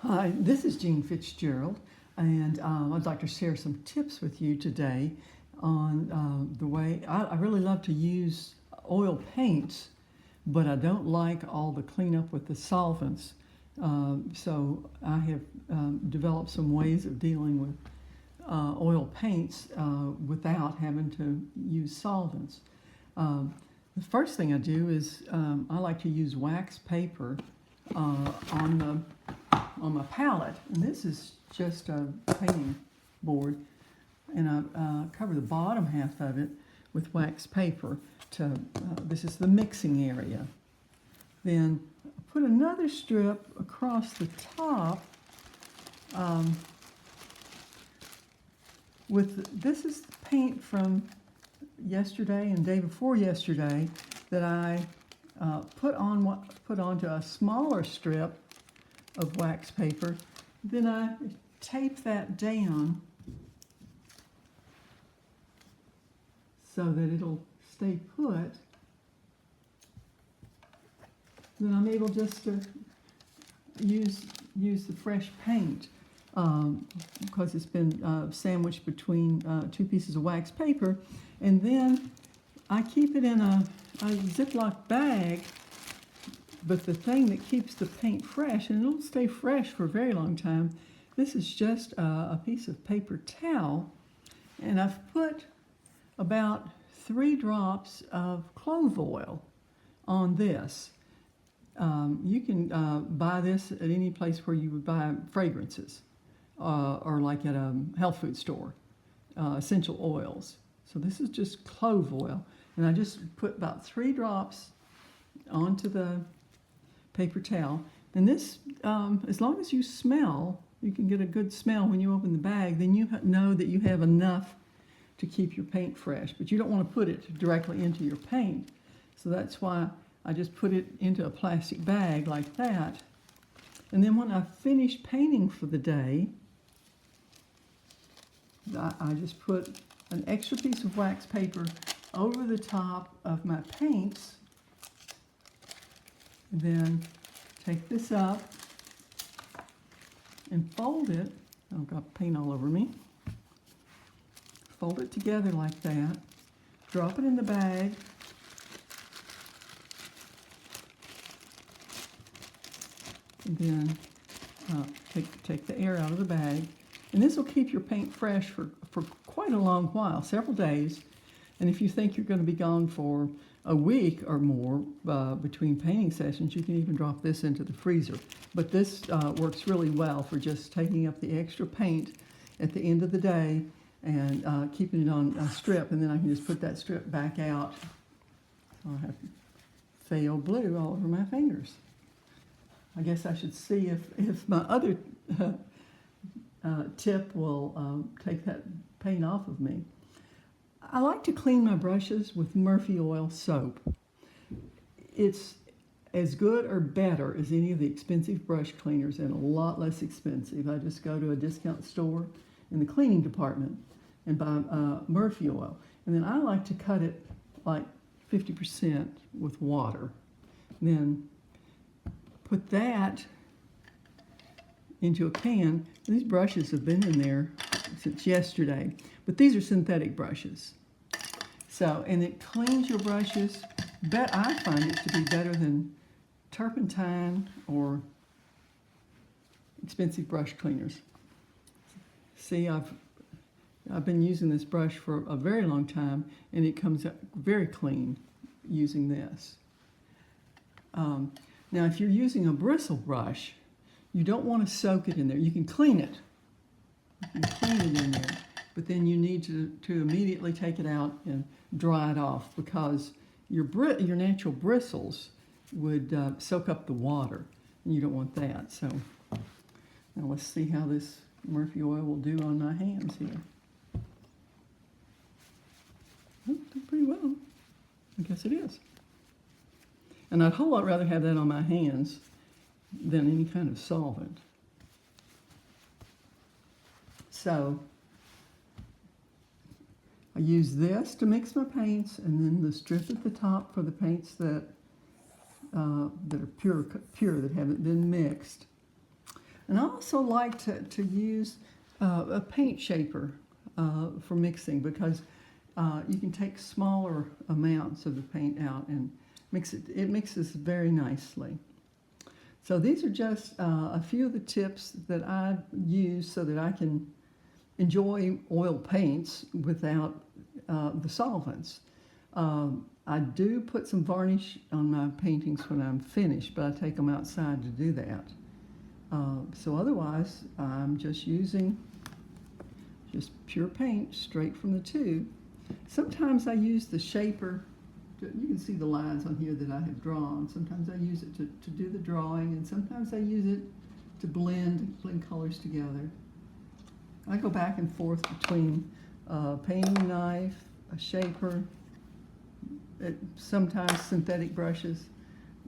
Hi, this is Jean Fitzgerald, and I'd like to share some tips with you today on the way I really love to use oil paints, but I don't like all the cleanup with the solvents. So I have developed some ways of dealing with oil paints without having to use solvents. The first thing I do is I like to use wax paper on my palette, and this is just a painting board, and I cover the bottom half of it with wax paper. This is the mixing area. Then I put another strip across the top. This is the paint from yesterday and day before yesterday that I put onto a smaller strip of wax paper. Then I tape that down so that it'll stay put. Then I'm able just to use the fresh paint because it's been sandwiched between two pieces of wax paper. And then I keep it in a Ziploc bag. But the thing that keeps the paint fresh, and it'll stay fresh for a very long time, this is just a piece of paper towel, and I've put about 3 drops of clove oil on this. You can buy this at any place where you would buy fragrances, or like at a health food store, essential oils. So this is just clove oil, and I just put about 3 drops onto the paper towel. And this, as long as you smell, you can get a good smell when you open the bag, then you know that you have enough to keep your paint fresh. But you don't want to put it directly into your paint. So that's why I just put it into a plastic bag like that. And then when I finish painting for the day, I just put an extra piece of wax paper over the top of my paints. Then take this up and fold it. I've got paint all over me. Fold it together like that. Drop it in the bag. And then take the air out of the bag. And this will keep your paint fresh for quite a long while, several days. And if you think you're going to be gone for a week or more between painting sessions, you can even drop this into the freezer. But this works really well for just taking up the extra paint at the end of the day and keeping it on a strip, and then I can just put that strip back out. So I have phthalo blue all over my fingers. I guess I should see if my other tip will take that paint off of me. I like to clean my brushes with Murphy oil soap. It's as good or better as any of the expensive brush cleaners and a lot less expensive. I just go to a discount store in the cleaning department and buy Murphy oil. And then I like to cut it like 50% with water. Then put that into a can. These brushes have been in there since yesterday, but these are synthetic brushes. So, and it cleans your brushes, but I find it to be better than turpentine or expensive brush cleaners. See, I've been using this brush for a very long time, and it comes out very clean using this. Now, if you're using a bristle brush, you don't want to soak it in there. You can clean it. You can clean it in there, but then you need to immediately take it out and dry it off, because your natural bristles would soak up the water, and you don't want that. So now let's see how this Murphy oil will do on my hands here. Oh, did pretty well. I guess it is. And I'd a whole lot rather have that on my hands than any kind of solvent. So I use this to mix my paints, and then the strip at the top for the paints that are pure, that haven't been mixed. And I also like to use a paint shaper for mixing, because you can take smaller amounts of the paint out and mix it. It mixes very nicely. So these are just a few of the tips that I use so that I can enjoy oil paints without the solvents. I do put some varnish on my paintings when I'm finished, but I take them outside to do that. So otherwise, I'm just using just pure paint straight from the tube. Sometimes I use the shaper. You can see the lines on here that I have drawn. Sometimes I use it to do the drawing, and sometimes I use it to blend colors together. I go back and forth between a painting knife, a shaper, sometimes synthetic brushes,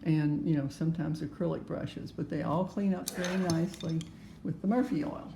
and sometimes acrylic brushes, but they all clean up very nicely with the Murphy oil.